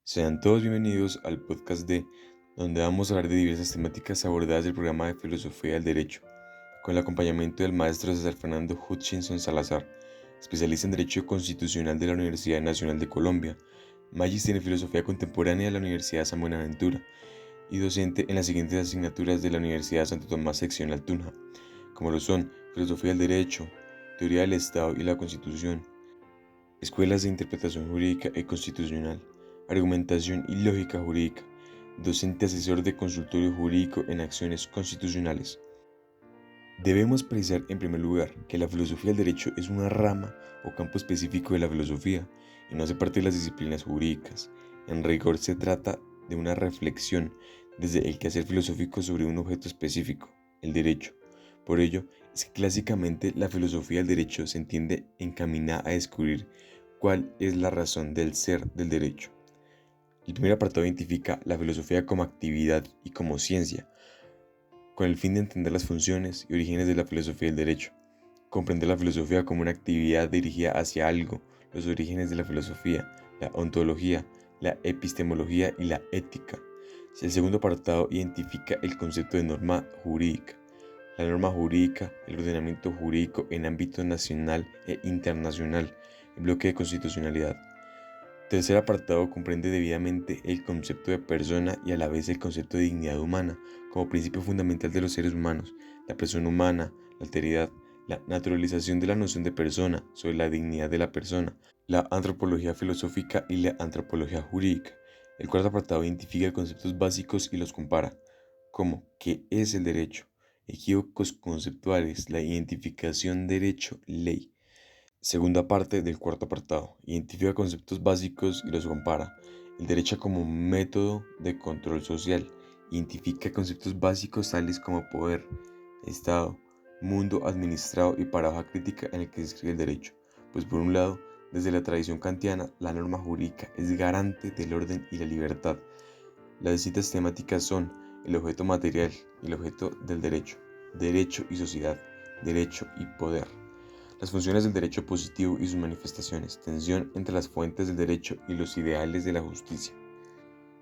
Sean todos bienvenidos al podcast donde vamos a hablar de diversas temáticas abordadas del programa de Filosofía del Derecho, con el acompañamiento del maestro César Fernando Hutchinson Salazar, especialista en Derecho Constitucional de la Universidad Nacional de Colombia, magíster en Filosofía Contemporánea de la Universidad San Buenaventura y docente en las siguientes asignaturas de la Universidad Santo Tomás Seccional Tunja, como lo son Filosofía del Derecho, Teoría del Estado y la Constitución, Escuelas de Interpretación Jurídica y Constitucional, Argumentación y Lógica Jurídica, docente asesor de consultorio jurídico en acciones constitucionales. Debemos precisar en primer lugar que la filosofía del derecho es una rama o campo específico de la filosofía y no hace parte de las disciplinas jurídicas. En rigor se trata de una reflexión desde el quehacer filosófico sobre un objeto específico, el derecho. Por ello, es que clásicamente la filosofía del derecho se entiende encaminada a descubrir cuál es la razón del ser del derecho. El primer apartado identifica la filosofía como actividad y como ciencia, con el fin de entender las funciones y orígenes de la filosofía del derecho. Comprender la filosofía como una actividad dirigida hacia algo, los orígenes de la filosofía, la ontología, la epistemología y la ética. El segundo apartado identifica el concepto de norma jurídica. La norma jurídica, el ordenamiento jurídico en ámbito nacional e internacional, el bloque de constitucionalidad. Tercer apartado comprende debidamente el concepto de persona y a la vez el concepto de dignidad humana como principio fundamental de los seres humanos, la persona humana, la alteridad, la naturalización de la noción de persona sobre la dignidad de la persona, la antropología filosófica y la antropología jurídica. El cuarto apartado identifica conceptos básicos y los compara, como ¿qué es el derecho? Equívocos conceptuales, la identificación derecho-ley. Segunda parte del cuarto apartado. Identifica conceptos básicos y los compara. El derecho como método de control social. Identifica conceptos básicos tales como poder, Estado, mundo administrado y paradoja crítica en el que se escribe el derecho. Pues por un lado, desde la tradición kantiana, la norma jurídica es garante del orden y la libertad. Las distintas temáticas son el objeto material y el objeto del derecho y sociedad, derecho y poder. Las funciones del derecho positivo y sus manifestaciones, tensión entre las fuentes del derecho y los ideales de la justicia.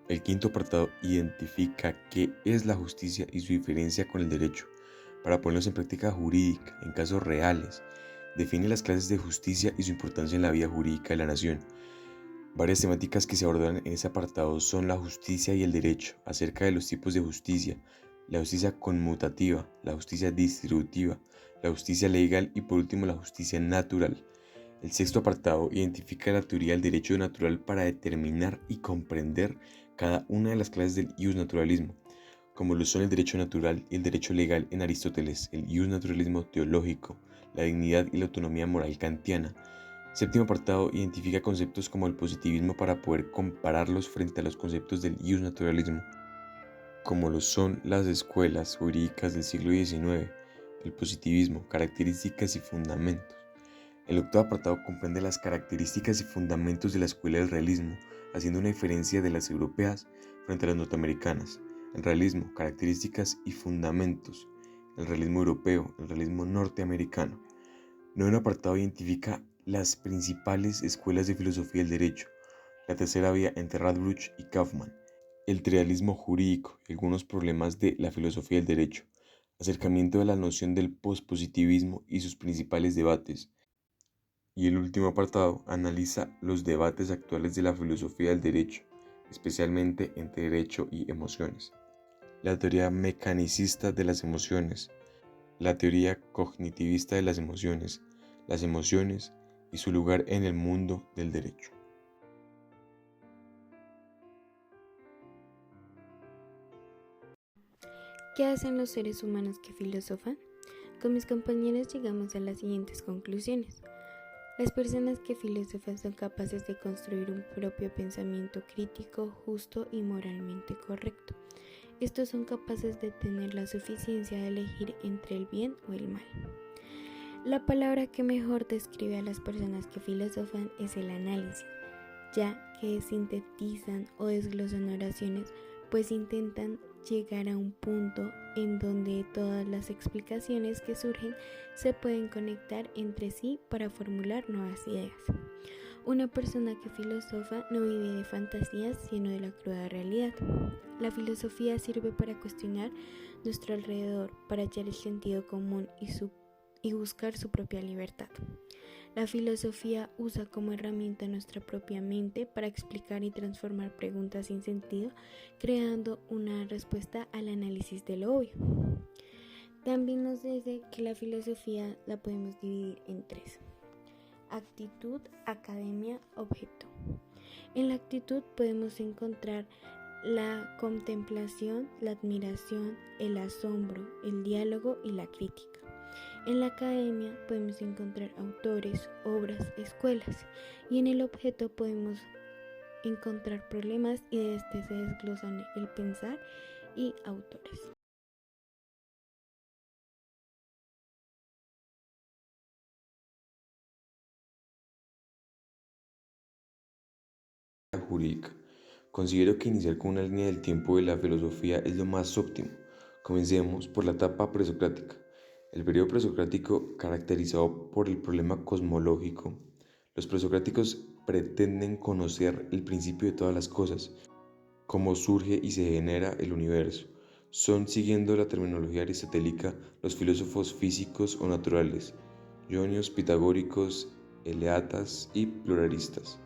El quinto apartado identifica qué es la justicia y su diferencia con el derecho, para ponerlos en práctica jurídica, en casos reales. Define las clases de justicia y su importancia en la vida jurídica de la nación. Varias temáticas que se abordan en ese apartado son la justicia y el derecho, acerca de los tipos de justicia, la justicia conmutativa, la justicia distributiva, la justicia legal y por último la justicia natural. El sexto apartado identifica la teoría del derecho natural para determinar y comprender cada una de las clases del ius naturalismo, como lo son el derecho natural y el derecho legal en Aristóteles, el ius naturalismo teológico, la dignidad y la autonomía moral kantiana. Séptimo apartado identifica conceptos como el positivismo para poder compararlos frente a los conceptos del ius naturalismo, como lo son las escuelas jurídicas del siglo XIX, el positivismo, características y fundamentos. El octavo apartado comprende las características y fundamentos de la escuela del realismo, haciendo una diferencia de las europeas frente a las norteamericanas. El realismo, características y fundamentos. El realismo europeo, el realismo norteamericano. Noveno apartado identifica las principales escuelas de filosofía del derecho, la tercera vía entre Radbruch y Kaufmann, el trialismo jurídico y algunos problemas de la filosofía del derecho, acercamiento de la noción del pospositivismo y sus principales debates. Y el último apartado analiza los debates actuales de la filosofía del derecho, especialmente entre derecho y emociones. La teoría mecanicista de las emociones, la teoría cognitivista de las emociones y su lugar en el mundo del derecho. ¿Qué hacen los seres humanos que filosofan? Con mis compañeros llegamos a las siguientes conclusiones. Las personas que filosofan son capaces de construir un propio pensamiento crítico, justo y moralmente correcto. Estos son capaces de tener la suficiencia de elegir entre el bien o el mal. La palabra que mejor describe a las personas que filosofan es el análisis, ya que sintetizan o desglosan oraciones, pues intentan llegar a un punto en donde todas las explicaciones que surgen se pueden conectar entre sí para formular nuevas ideas. Una persona que filosofa no vive de fantasías, sino de la cruda realidad. La filosofía sirve para cuestionar nuestro alrededor, para hallar el sentido común y buscar su propia libertad. La filosofía usa como herramienta nuestra propia mente para explicar y transformar preguntas sin sentido, creando una respuesta al análisis de lo obvio. También nos dice que la filosofía la podemos dividir en tres: actitud, academia, objeto. En la actitud podemos encontrar la contemplación, la admiración, el asombro, el diálogo y la crítica. En la academia podemos encontrar autores, obras, escuelas, y en el objeto podemos encontrar problemas y de este se desglosan el pensar y autores. Jurídica. Considero que iniciar con una línea del tiempo de la filosofía es lo más óptimo. Comencemos por la etapa presocrática. El periodo presocrático, caracterizado por el problema cosmológico. Los presocráticos pretenden conocer el principio de todas las cosas, cómo surge y se genera el universo. Son, siguiendo la terminología aristotélica, los filósofos físicos o naturales, jonios, pitagóricos, eleatas y pluralistas.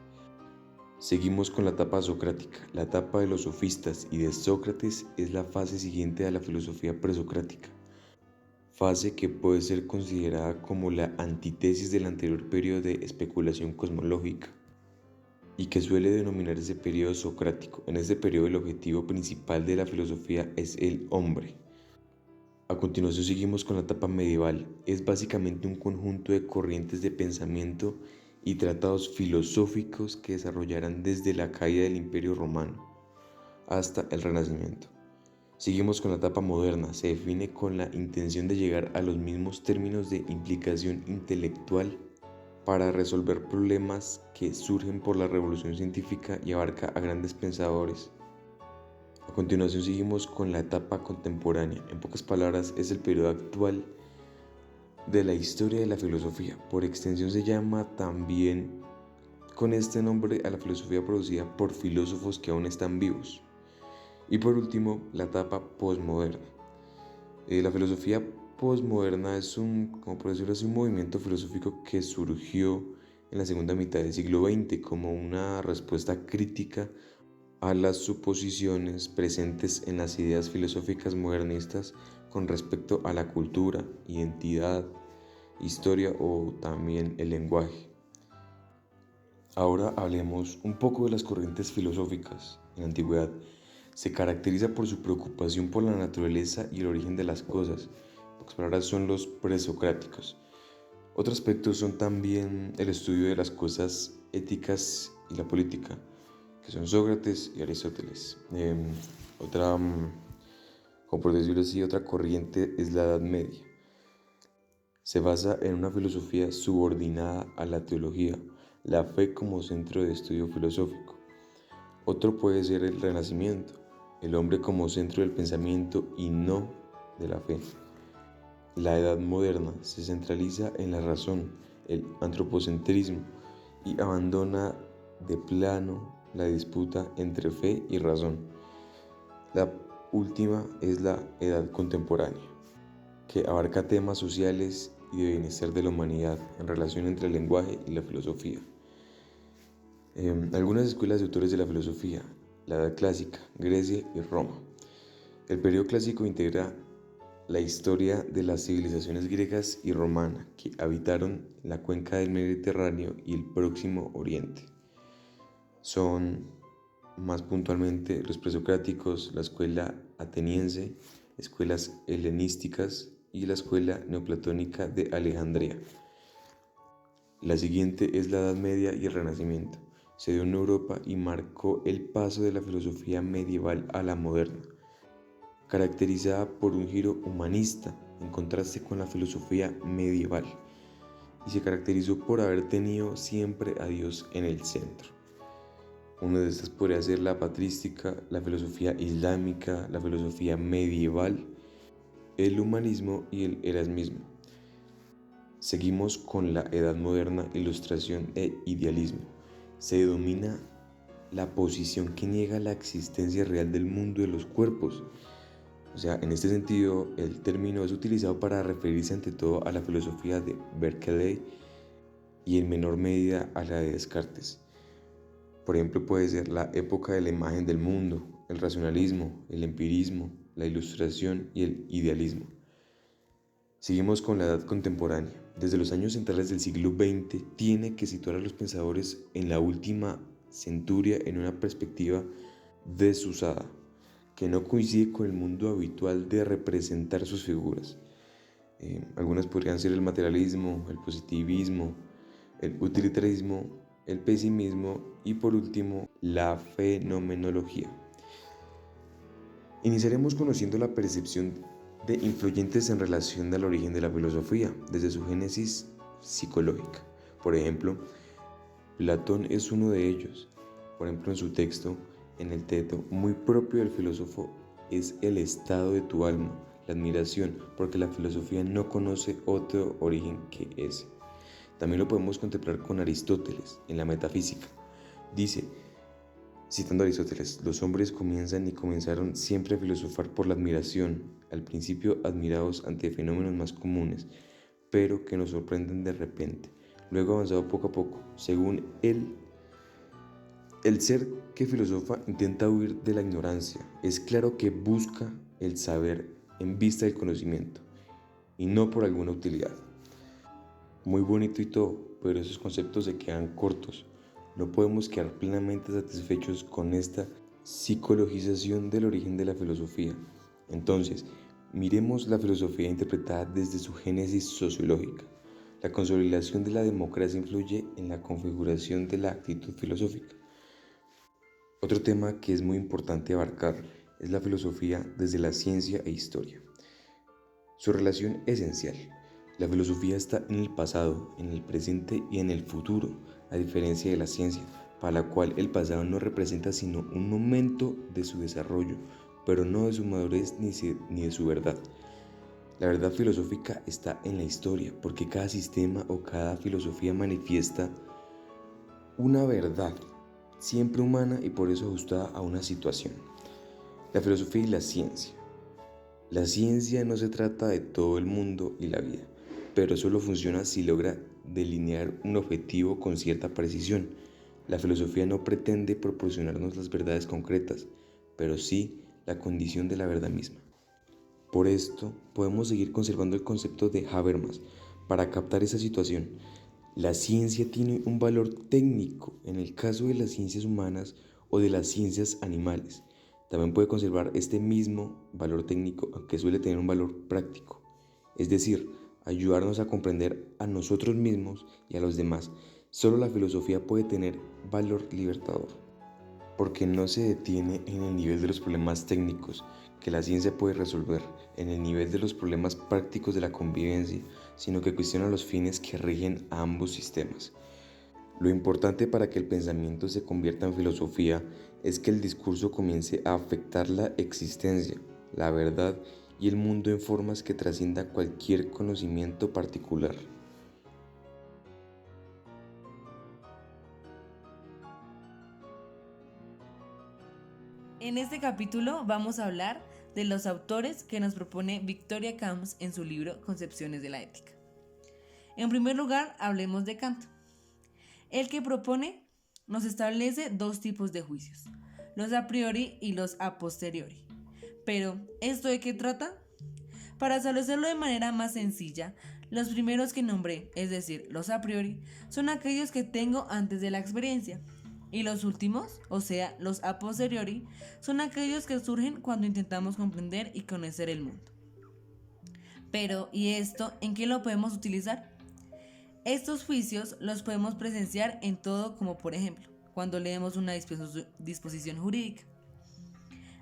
Seguimos con la etapa socrática. La etapa de los sofistas y de Sócrates es la fase siguiente a la filosofía presocrática, fase que puede ser considerada como la antítesis del anterior periodo de especulación cosmológica y que suele denominarse periodo socrático. En este periodo el objetivo principal de la filosofía es el hombre. A continuación seguimos con la etapa medieval. Es básicamente un conjunto de corrientes de pensamiento y tratados filosóficos que desarrollarán desde la caída del Imperio Romano hasta el Renacimiento. Seguimos con la etapa moderna. Se define con la intención de llegar a los mismos términos de implicación intelectual para resolver problemas que surgen por la revolución científica y abarca a grandes pensadores. A continuación seguimos con la etapa contemporánea. En pocas palabras, es el periodo actual de la historia de la filosofía. Por extensión se llama también con este nombre a la filosofía producida por filósofos que aún están vivos. Y por último, la etapa posmoderna. La filosofía posmoderna es como por decirlo así, un movimiento filosófico que surgió en la segunda mitad del siglo XX como una respuesta crítica a las suposiciones presentes en las ideas filosóficas modernistas con respecto a la cultura, identidad, historia o también el lenguaje. Ahora hablemos un poco de las corrientes filosóficas. En la antigüedad se caracteriza por su preocupación por la naturaleza y el origen de las cosas. En pocas palabras, son los presocráticos. Otros aspectos son también el estudio de las cosas éticas y la política, que son Sócrates y Aristóteles. Como por decirlo así, otra corriente es la Edad Media. Se basa en una filosofía subordinada a la teología, la fe como centro de estudio filosófico. Otro puede ser el Renacimiento, el hombre como centro del pensamiento y no de la fe. La Edad Moderna se centraliza en la razón, el antropocentrismo, y abandona de plano la disputa entre fe y razón. La última es la Edad Contemporánea, que abarca temas sociales y de bienestar de la humanidad en relación entre el lenguaje y la filosofía. Algunas escuelas de autores de la filosofía: la Edad Clásica, Grecia y Roma. El periodo clásico integra la historia de las civilizaciones griegas y romana que habitaron la cuenca del Mediterráneo y el Próximo Oriente. Son más puntualmente los presocráticos, la escuela ateniense, escuelas helenísticas y la escuela neoplatónica de Alejandría. La siguiente es la Edad Media y el Renacimiento. Se dio en Europa y marcó el paso de la filosofía medieval a la moderna, caracterizada por un giro humanista en contraste con la filosofía medieval, y se caracterizó por haber tenido siempre a Dios en el centro. Una de estas podría ser la patrística, la filosofía islámica, la filosofía medieval, el humanismo y el erasmismo. Seguimos con la Edad Moderna, Ilustración e Idealismo. se denomina la posición que niega la existencia real del mundo de los cuerpos. O sea, en este sentido, el término es utilizado para referirse ante todo a la filosofía de Berkeley y en menor medida a la de Descartes. Por ejemplo, puede ser la época de la imagen del mundo, el racionalismo, el empirismo, la ilustración y el idealismo. Seguimos con la edad contemporánea. Desde los años centrales del siglo XX tiene que situar a los pensadores en la última centuria en una perspectiva desusada, que no coincide con el mundo habitual de representar sus figuras. Algunas podrían ser el materialismo, el positivismo, el utilitarismo, el pesimismo y por último la fenomenología. Iniciaremos conociendo la percepción de influyentes en relación al origen de la filosofía, desde su génesis psicológica. Por ejemplo, Platón es uno de ellos. Por ejemplo, en su texto, en el Teto, muy propio del filósofo es el estado de tu alma, la admiración, porque la filosofía no conoce otro origen que ese. También lo podemos contemplar con Aristóteles, en la metafísica. Dice, citando a Aristóteles, los hombres comienzan y comenzaron siempre a filosofar por la admiración, al principio admirados ante fenómenos más comunes, pero que nos sorprenden de repente. Luego avanzado poco a poco, según él, el ser que filosofa intenta huir de la ignorancia. Es claro que busca el saber en vista del conocimiento y no por alguna utilidad. Muy bonito y todo, pero esos conceptos se quedan cortos. No podemos quedar plenamente satisfechos con esta psicologización del origen de la filosofía. Entonces, miremos la filosofía interpretada desde su génesis sociológica. La consolidación de la democracia influye en la configuración de la actitud filosófica. Otro tema que es muy importante abarcar es la filosofía desde la ciencia e historia. Su relación esencial. La filosofía está en el pasado, en el presente y en el futuro, a diferencia de la ciencia, para la cual el pasado no representa sino un momento de su desarrollo, pero no de su madurez ni de su verdad. La verdad filosófica está en la historia, porque cada sistema o cada filosofía manifiesta una verdad, siempre humana y por eso ajustada a una situación. La filosofía y la ciencia. La ciencia no se trata de todo el mundo y la vida, pero solo funciona si logra delinear un objetivo con cierta precisión. La filosofía no pretende proporcionarnos las verdades concretas, pero sí la condición de la verdad misma. Por esto, podemos seguir conservando el concepto de Habermas para captar esa situación. La ciencia tiene un valor técnico en el caso de las ciencias humanas o de las ciencias animales. También puede conservar este mismo valor técnico, aunque suele tener un valor práctico, es decir, ayudarnos a comprender a nosotros mismos y a los demás. Solo la filosofía puede tener valor libertador, porque no se detiene en el nivel de los problemas técnicos que la ciencia puede resolver, en el nivel de los problemas prácticos de la convivencia, sino que cuestiona los fines que rigen a ambos sistemas. Lo importante para que el pensamiento se convierta en filosofía es que el discurso comience a afectar la existencia, la verdad y el mundo en formas que trascienda cualquier conocimiento particular. En este capítulo vamos a hablar de los autores que nos propone Victoria Camps en su libro Concepciones de la Ética. En primer lugar, hablemos de Kant. El que propone nos establece dos tipos de juicios, los a priori y los a posteriori. Pero, ¿esto de qué trata? Para establecerlo de manera más sencilla, los primeros que nombré, es decir, los a priori, son aquellos que tengo antes de la experiencia. Y los últimos, o sea, los a posteriori, son aquellos que surgen cuando intentamos comprender y conocer el mundo. Pero, ¿y esto en qué lo podemos utilizar? Estos juicios los podemos presenciar en todo, como por ejemplo, cuando leemos una disposición jurídica.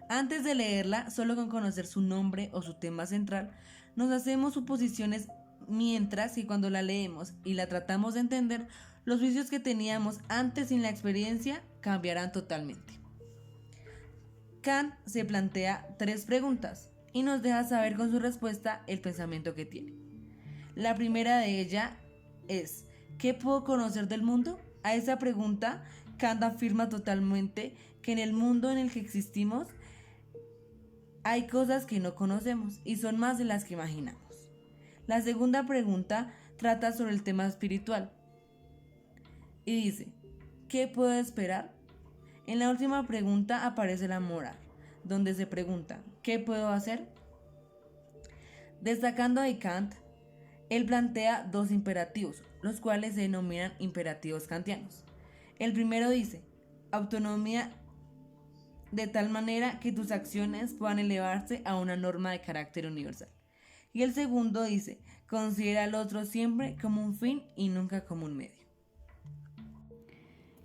Antes de leerla, solo con conocer su nombre o su tema central, nos hacemos suposiciones, mientras que cuando la leemos y la tratamos de entender, los juicios que teníamos antes sin la experiencia cambiarán totalmente. Kant se plantea 3 preguntas y nos deja saber con su respuesta el pensamiento que tiene. La primera de ellas es, ¿qué puedo conocer del mundo? A esa pregunta Kant afirma totalmente que en el mundo en el que existimos hay cosas que no conocemos y son más de las que imaginamos. La segunda pregunta trata sobre el tema espiritual y dice, ¿qué puedo esperar? En la última pregunta aparece la moral, donde se pregunta, ¿qué puedo hacer? Destacando de Kant, él plantea dos imperativos, los cuales se denominan imperativos kantianos. El primero dice, autonomía de tal manera que tus acciones puedan elevarse a una norma de carácter universal. Y el segundo dice, considera al otro siempre como un fin y nunca como un medio.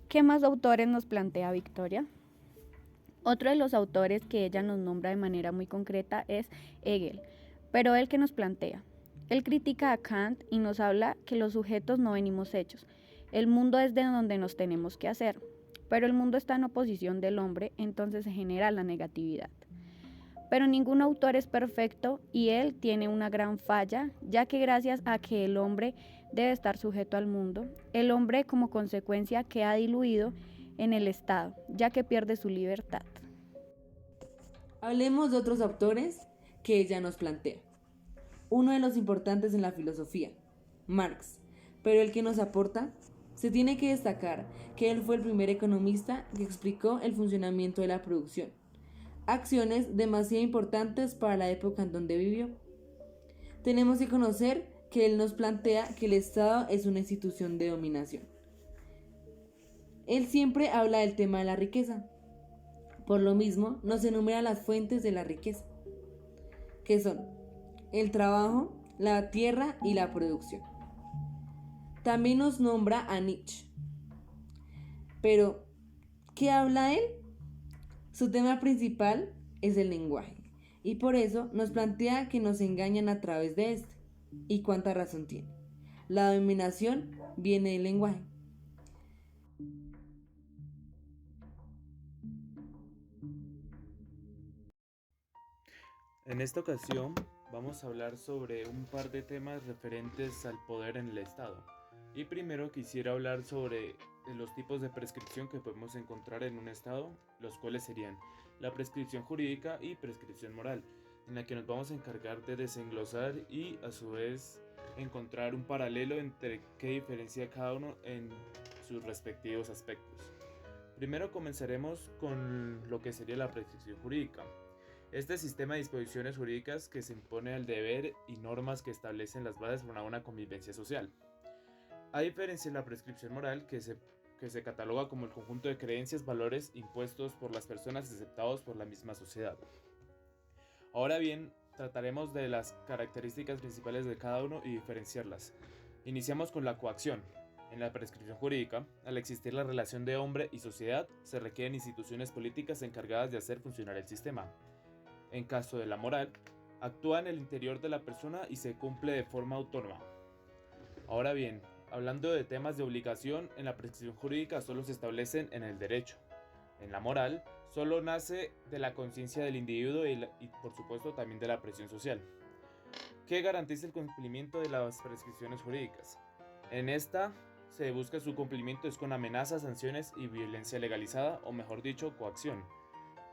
¿Qué más autores nos plantea Victoria? Otro de los autores que ella nos nombra de manera muy concreta es Hegel, pero él que nos plantea. Él critica a Kant y nos habla que los sujetos no venimos hechos. El mundo es de donde nos tenemos que hacer, pero el mundo está en oposición del hombre, entonces se genera la negatividad. Pero ningún autor es perfecto y él tiene una gran falla, ya que gracias a que el hombre debe estar sujeto al mundo, el hombre como consecuencia queda diluido en el Estado, ya que pierde su libertad. Hablemos de otros autores que ella nos plantea. Uno de los importantes en la filosofía, Marx, pero el que nos aporta, se tiene que destacar que él fue el primer economista que explicó el funcionamiento de la producción, acciones demasiado importantes para la época en donde vivió. Tenemos que conocer que él nos plantea que el Estado es una institución de dominación. Él siempre habla del tema de la riqueza. Por lo mismo, nos enumera las fuentes de la riqueza, que son el trabajo, la tierra y la producción. También nos nombra a Nietzsche. Pero, ¿qué habla él? Su tema principal es el lenguaje, y por eso nos plantea que nos engañan a través de este. ¿Y cuánta razón tiene? La dominación viene del lenguaje. En esta ocasión vamos a hablar sobre un par de temas referentes al poder en el Estado. Y primero quisiera hablar sobre los tipos de prescripción que podemos encontrar en un Estado, los cuales serían la prescripción jurídica y prescripción moral, en la que nos vamos a encargar de desenglosar y a su vez encontrar un paralelo entre qué diferencia cada uno en sus respectivos aspectos. Primero comenzaremos con lo que sería la prescripción jurídica. Este sistema de disposiciones jurídicas que se impone al deber y normas que establecen las bases para una convivencia social. A diferencia de la prescripción moral, que se cataloga como el conjunto de creencias, valores impuestos por las personas aceptados por la misma sociedad. Ahora bien, trataremos de las características principales de cada uno y diferenciarlas. Iniciamos con la coacción. En la prescripción jurídica, al existir la relación de hombre y sociedad, se requieren instituciones políticas encargadas de hacer funcionar el sistema. En caso de la moral, actúa en el interior de la persona y se cumple de forma autónoma. Ahora bien, hablando de temas de obligación, en la prescripción jurídica solo se establecen en el derecho. En la moral, solo nace de la conciencia del individuo y por supuesto también de la presión social. ¿Qué garantiza el cumplimiento de las prescripciones jurídicas? En esta se busca su cumplimiento es con amenazas, sanciones y violencia legalizada, o mejor dicho, coacción.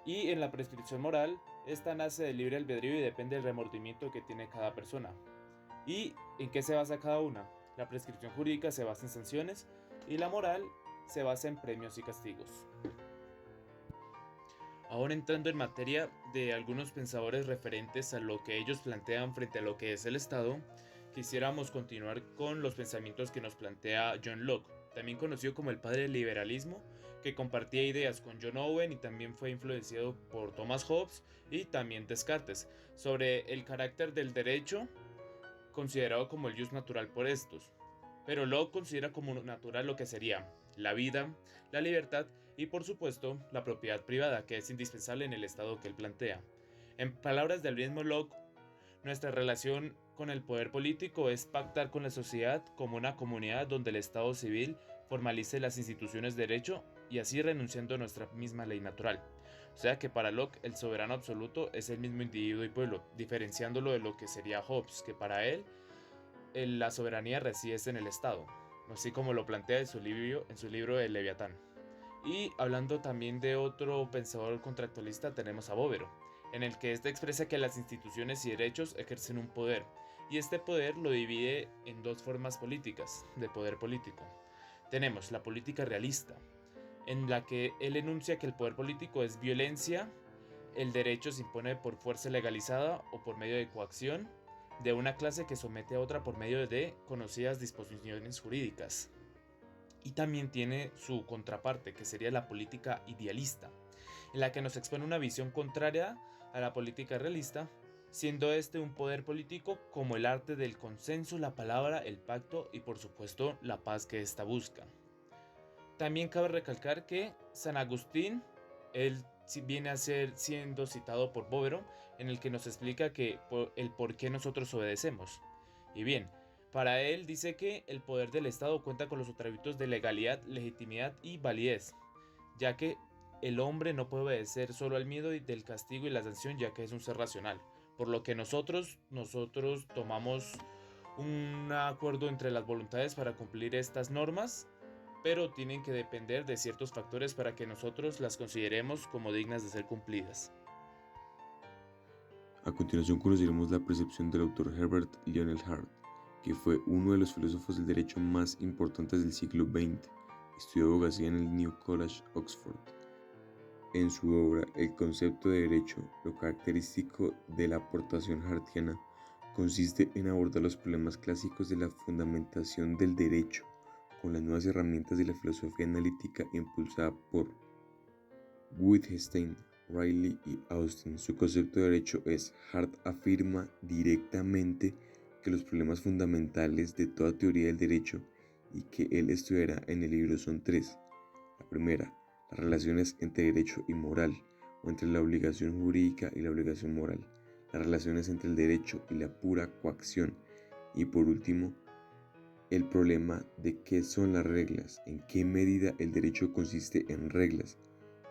Y en la prescripción moral, esta nace del libre albedrío y depende del remordimiento que tiene cada persona. ¿Y en qué se basa cada una? La prescripción jurídica se basa en sanciones y la moral se basa en premios y castigos. Ahora entrando en materia de algunos pensadores referentes a lo que ellos plantean frente a lo que es el Estado, quisiéramos continuar con los pensamientos que nos plantea John Locke, también conocido como el padre del liberalismo, que compartía ideas con John Owen y también fue influenciado por Thomas Hobbes y también Descartes, sobre el carácter del derecho considerado como el jus natural por estos. Pero Locke considera como natural lo que sería la vida, la libertad y por supuesto la propiedad privada, que es indispensable en el estado que él plantea. En palabras del mismo Locke, nuestra relación con el poder político es pactar con la sociedad como una comunidad donde el Estado civil formalice las instituciones de derecho y así renunciando a nuestra misma ley natural. O sea que para Locke el soberano absoluto es el mismo individuo y pueblo, diferenciándolo de lo que sería Hobbes, que para él la soberanía reside en el Estado, así como lo plantea en su libro El Leviatán. Y hablando también de otro pensador contractualista, tenemos a Bóvero, en el que este expresa que las instituciones y derechos ejercen un poder, y este poder lo divide en dos formas políticas de poder político. Tenemos la política realista, en la que él enuncia que el poder político es violencia, el derecho se impone por fuerza legalizada o por medio de coacción de una clase que somete a otra por medio de conocidas disposiciones jurídicas. Y también tiene su contraparte, que sería la política idealista, en la que nos expone una visión contraria a la política realista, siendo este un poder político como el arte del consenso, la palabra, el pacto y por supuesto la paz que ésta busca. También cabe recalcar que San Agustín, él viene a ser siendo citado por Bóvero, en el que nos explica que el por qué nosotros obedecemos. Y bien, para él dice que el poder del Estado cuenta con los atributos de legalidad, legitimidad y validez, ya que el hombre no puede obedecer solo al miedo del castigo y la sanción, ya que es un ser racional. Por lo que nosotros tomamos un acuerdo entre las voluntades para cumplir estas normas, pero tienen que depender de ciertos factores para que nosotros las consideremos como dignas de ser cumplidas. A continuación conoceremos la percepción del autor Herbert Lionel Hart, que fue uno de los filósofos del derecho más importantes del siglo XX. Estudió abogacía en el New College, Oxford. En su obra El concepto de derecho, lo característico de la aportación hartiana consiste en abordar los problemas clásicos de la fundamentación del derecho con las nuevas herramientas de la filosofía analítica impulsada por Wittgenstein, Riley y Austin. Su concepto de derecho es: Hart afirma directamente que los problemas fundamentales de toda teoría del derecho y que él estudiará en el libro son tres. La primera, las relaciones entre derecho y moral, o entre la obligación jurídica y la obligación moral, las relaciones entre el derecho y la pura coacción, y por último, el problema de qué son las reglas, en qué medida el derecho consiste en reglas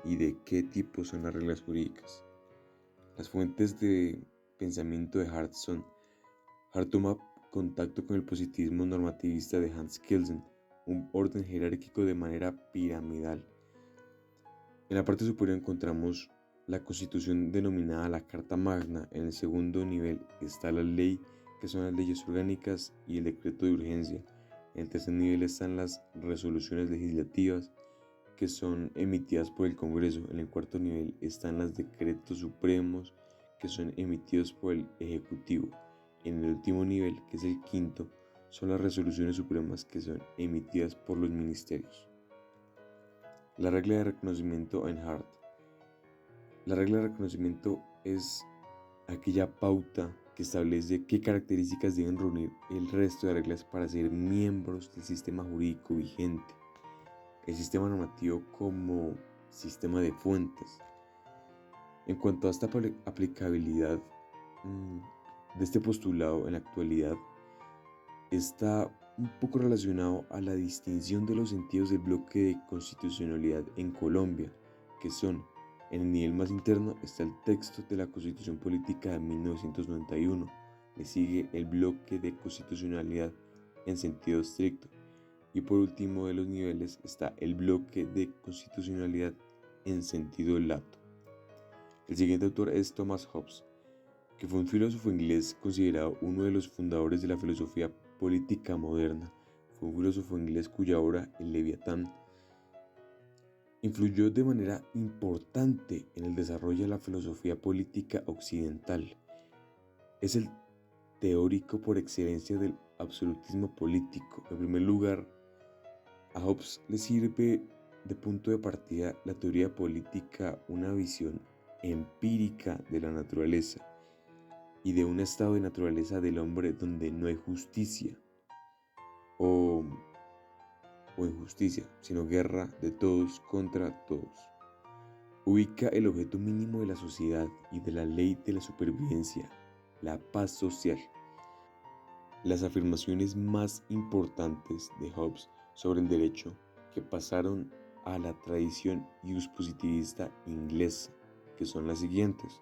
y de qué tipo son las reglas jurídicas. Las fuentes de pensamiento de Hart son: Hart toma contacto con el positivismo normativista de Hans Kelsen, un orden jerárquico de manera piramidal. En la parte superior encontramos la Constitución denominada la Carta Magna. En el segundo nivel está la ley, que son las leyes orgánicas, y el decreto de urgencia. En el tercer nivel están las resoluciones legislativas, que son emitidas por el Congreso. En el cuarto nivel están los decretos supremos, que son emitidos por el Ejecutivo. En el último nivel, que es el quinto, son las resoluciones supremas, que son emitidas por los ministerios. La regla de reconocimiento en Hart. La regla de reconocimiento es aquella pauta que establece qué características deben reunir el resto de reglas para ser miembros del sistema jurídico vigente. El sistema normativo como sistema de fuentes. En cuanto a esta aplicabilidad de este postulado en la actualidad, está un poco relacionado a la distinción de los sentidos del bloque de constitucionalidad en Colombia, que son: en el nivel más interno está el texto de la Constitución Política de 1991, le sigue el bloque de constitucionalidad en sentido estricto, y por último de los niveles está el bloque de constitucionalidad en sentido lato. El siguiente autor es Thomas Hobbes, que fue un filósofo inglés considerado uno de los fundadores de la filosofía política moderna. Fue un filósofo inglés cuya obra, El Leviatán, influyó de manera importante en el desarrollo de la filosofía política occidental. Es el teórico por excelencia del absolutismo político. En primer lugar, a Hobbes le sirve de punto de partida la teoría política, una visión empírica de la naturaleza y de un estado de naturaleza del hombre donde no hay justicia o injusticia, sino guerra de todos contra todos. Ubica el objeto mínimo de la sociedad y de la ley de la supervivencia, la paz social. Las afirmaciones más importantes de Hobbes sobre el derecho, que pasaron a la tradición iuspositivista inglesa, que son las siguientes: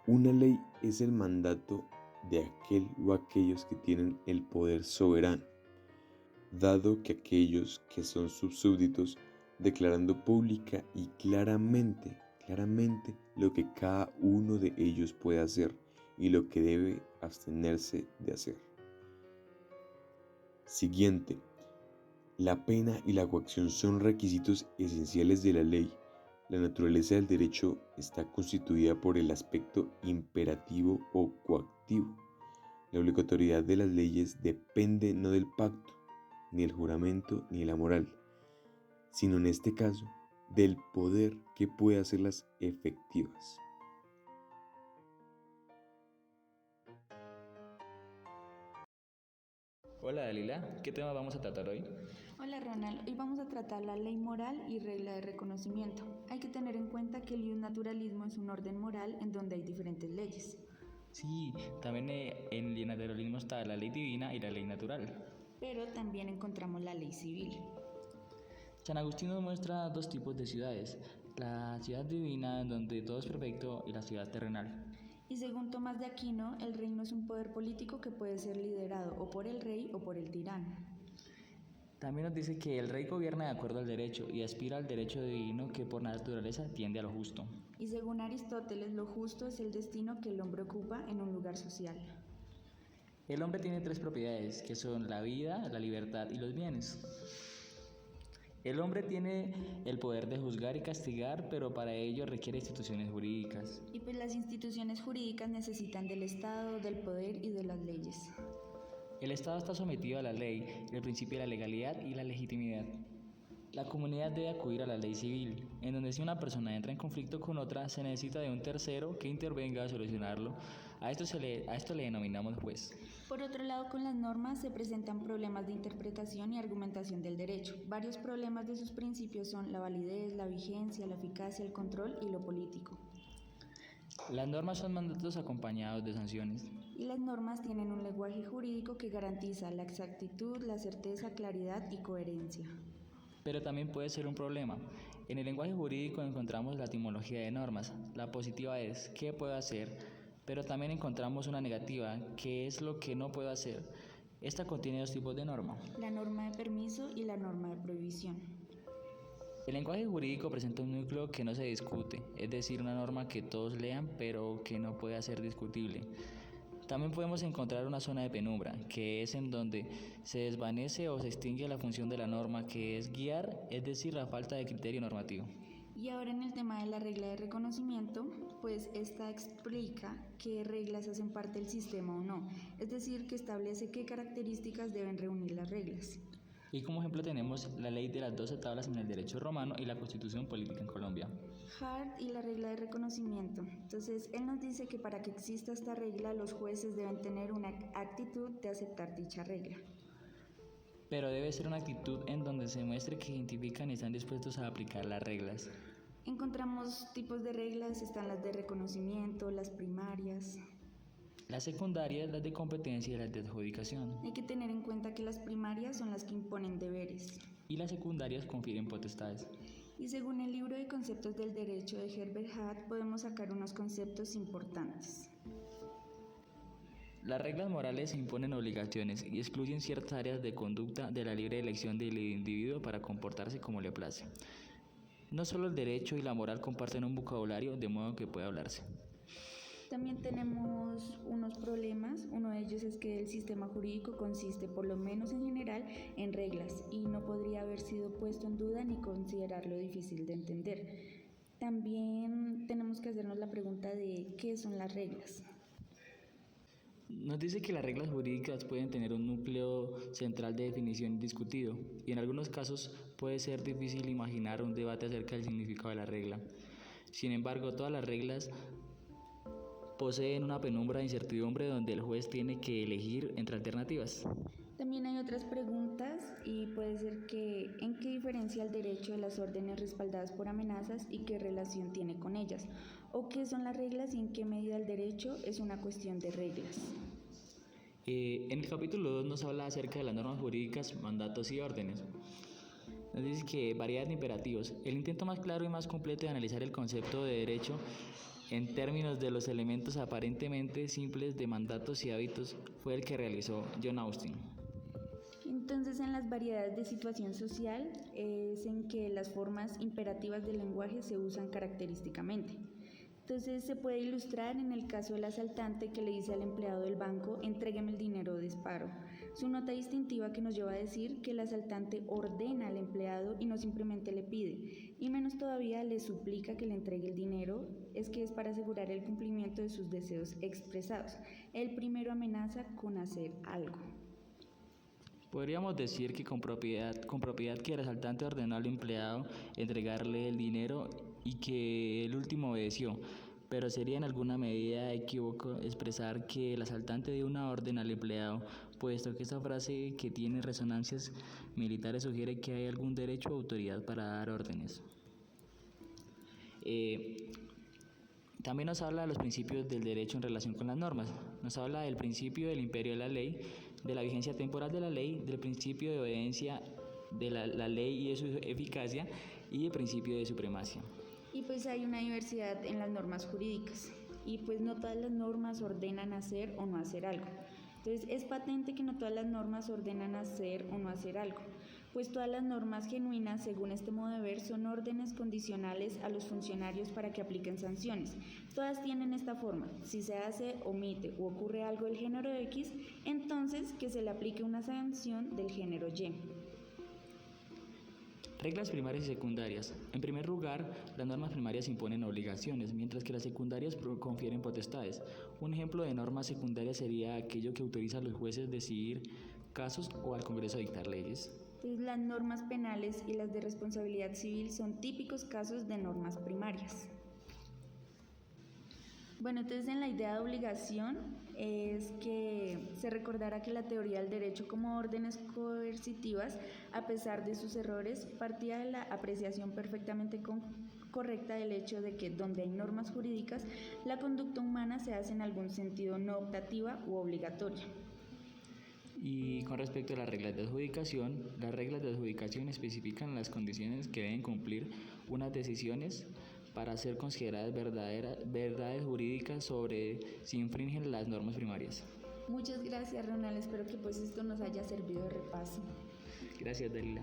una ley es el mandato de aquel o aquellos que tienen el poder soberano, dado que aquellos que son sus súbditos declarando pública y claramente lo que cada uno de ellos puede hacer y lo que debe abstenerse de hacer. Siguiente. La pena y la coacción son requisitos esenciales de la ley. La naturaleza del derecho está constituida por el aspecto imperativo o coactivo. La obligatoriedad de las leyes depende no del pacto, ni el juramento, ni la moral, sino en este caso, del poder que puede hacerlas efectivas. Hola Dalila, ¿qué tema vamos a tratar hoy? Hola Ronald, hoy vamos a tratar la ley moral y regla de reconocimiento. Hay que tener en cuenta que el naturalismo es un orden moral en donde hay diferentes leyes. Sí, también en el naturalismo está la ley divina y la ley natural. Pero también encontramos la ley civil. San Agustín nos muestra dos tipos de ciudades, la ciudad divina en donde todo es perfecto y la ciudad terrenal. Y según Tomás de Aquino, el reino es un poder político que puede ser liderado o por el rey o por el tirano. También nos dice que el rey gobierna de acuerdo al derecho y aspira al derecho divino que por naturaleza tiende a lo justo. Y según Aristóteles, lo justo es el destino que el hombre ocupa en un lugar social. El hombre tiene tres propiedades, que son la vida, la libertad y los bienes. El hombre tiene el poder de juzgar y castigar, pero para ello requiere instituciones jurídicas. Y pues las instituciones jurídicas necesitan del Estado, del poder y de las leyes. El Estado está sometido a la ley, el principio de la legalidad y la legitimidad. La comunidad debe acudir a la ley civil, en donde si una persona entra en conflicto con otra, se necesita de un tercero que intervenga a solucionarlo. A esto le denominamos juez. Por otro lado, con las normas se presentan problemas de interpretación y argumentación del derecho. Varios problemas de sus principios son la validez, la vigencia, la eficacia, el control y lo político. Las normas son mandatos acompañados de sanciones. Y las normas tienen un lenguaje jurídico que garantiza la exactitud, la certeza, claridad y coherencia. Pero también puede ser un problema. En el lenguaje jurídico encontramos la etimología de normas. La positiva es ¿qué puedo hacer? Pero también encontramos una negativa, ¿qué es lo que no puedo hacer? Esta contiene dos tipos de norma. La norma de permiso y la norma de prohibición. El lenguaje jurídico presenta un núcleo que no se discute, es decir, una norma que todos lean pero que no pueda ser discutible. También podemos encontrar una zona de penumbra, que es en donde se desvanece o se extingue la función de la norma, que es guiar, es decir, la falta de criterio normativo. Y ahora en el tema de la regla de reconocimiento, pues esta explica qué reglas hacen parte del sistema o no, es decir, que establece qué características deben reunir las reglas. Y como ejemplo tenemos la ley de las 12 tablas en el derecho romano y la constitución política en Colombia. Hart y la regla de reconocimiento. Entonces, él nos dice que para que exista esta regla, los jueces deben tener una actitud de aceptar dicha regla. Pero debe ser una actitud en donde se muestre que identifican y están dispuestos a aplicar las reglas. Encontramos tipos de reglas, están las de reconocimiento, las primarias. Las secundarias, las de competencia y las de adjudicación. Hay que tener en cuenta que las primarias son las que imponen deberes. Y las secundarias confieren potestades. Y según el libro de conceptos del derecho de Herbert Hatt, podemos sacar unos conceptos importantes. Las reglas morales imponen obligaciones y excluyen ciertas áreas de conducta de la libre elección del individuo para comportarse como le place. No solo el derecho y la moral comparten un vocabulario de modo que puede hablarse. También tenemos unos problemas. Uno de ellos es que el sistema jurídico consiste, por lo menos en general, en reglas y no podría haber sido puesto en duda ni considerarlo difícil de entender. También tenemos que hacernos la pregunta de ¿qué son las reglas? Nos dice que las reglas jurídicas pueden tener un núcleo central de definición discutido y en algunos casos puede ser difícil imaginar un debate acerca del significado de la regla. Sin embargo, todas las reglas poseen una penumbra de incertidumbre donde el juez tiene que elegir entre alternativas. También hay otras preguntas y puede ser que ¿en qué diferencia el derecho de las órdenes respaldadas por amenazas y qué relación tiene con ellas? ¿O qué son las reglas y en qué medida el derecho es una cuestión de reglas? En el capítulo 2 nos habla acerca de las normas jurídicas, mandatos y órdenes. Nos dice que variedad de imperativos. El intento más claro y más completo de analizar el concepto de derecho en términos de los elementos aparentemente simples de mandatos y hábitos fue el que realizó John Austin. Entonces, en las variedades de situación social es en que las formas imperativas del lenguaje se usan característicamente. Entonces, se puede ilustrar en el caso del asaltante que le dice al empleado del banco: entrégueme el dinero o disparo. Su nota distintiva que nos lleva a decir que el asaltante ordena al empleado y no simplemente le pide, y menos todavía le suplica que le entregue el dinero, es que es para asegurar el cumplimiento de sus deseos expresados. El primero amenaza con hacer algo. Podríamos decir que con propiedad que el asaltante ordenó al empleado entregarle el dinero y que el último obedeció, pero sería en alguna medida equívoco expresar que el asaltante dio una orden al empleado, puesto que esta frase, que tiene resonancias militares, sugiere que hay algún derecho o autoridad para dar órdenes. También nos habla de los principios del derecho en relación con las normas. Nos habla del principio del imperio de la ley, de la vigencia temporal de la ley, del principio de obediencia de la ley y de su eficacia, y del principio de supremacia. Y pues hay una diversidad en las normas jurídicas, y pues no todas las normas ordenan hacer o no hacer algo. Entonces es patente que no todas las normas ordenan hacer o no hacer algo, pues todas las normas genuinas, según este modo de ver, son órdenes condicionales a los funcionarios para que apliquen sanciones. Todas tienen esta forma: si se hace, omite o ocurre algo del género X, entonces que se le aplique una sanción del género Y. Reglas primarias y secundarias. En primer lugar, las normas primarias imponen obligaciones, mientras que las secundarias confieren potestades. Un ejemplo de norma secundaria sería aquello que autoriza a los jueces decidir casos o al Congreso a dictar leyes. Entonces, las normas penales y las de responsabilidad civil son típicos casos de normas primarias. Bueno, entonces en la idea de obligación es que se recordará que la teoría del derecho como órdenes coercitivas, a pesar de sus errores, partía de la apreciación perfectamente correcta del hecho de que donde hay normas jurídicas, la conducta humana se hace en algún sentido no optativa u obligatoria. Y con respecto a las reglas de adjudicación, las reglas de adjudicación especifican las condiciones que deben cumplir unas decisiones para ser consideradas verdades jurídicas sobre si infringen las normas primarias. Muchas gracias, Ronald. Espero que esto nos haya servido de repaso. Gracias, Dalila.